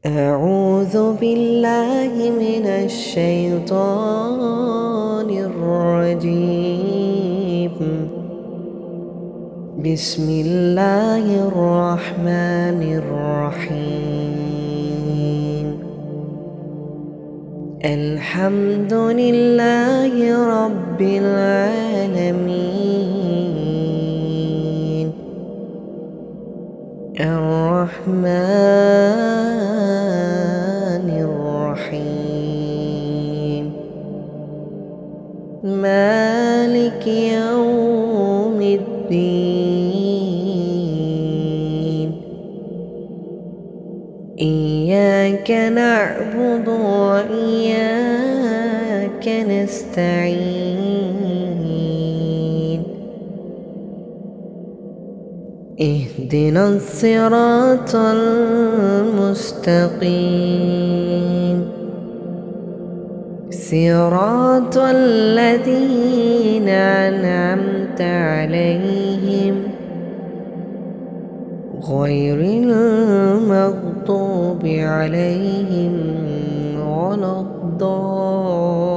أعوذ بالله من الشيطان الرجيم. بسم الله الرحمن الرحيم. الحمد لله رب العالمين الرحمن الرحيم مالك يوم الدين. إياك نعبد وإياك نستعين. اهدنا الصراط المستقيم صراط الذين أنعمت عليهم غير المغضوب عليهم ولا الضالين.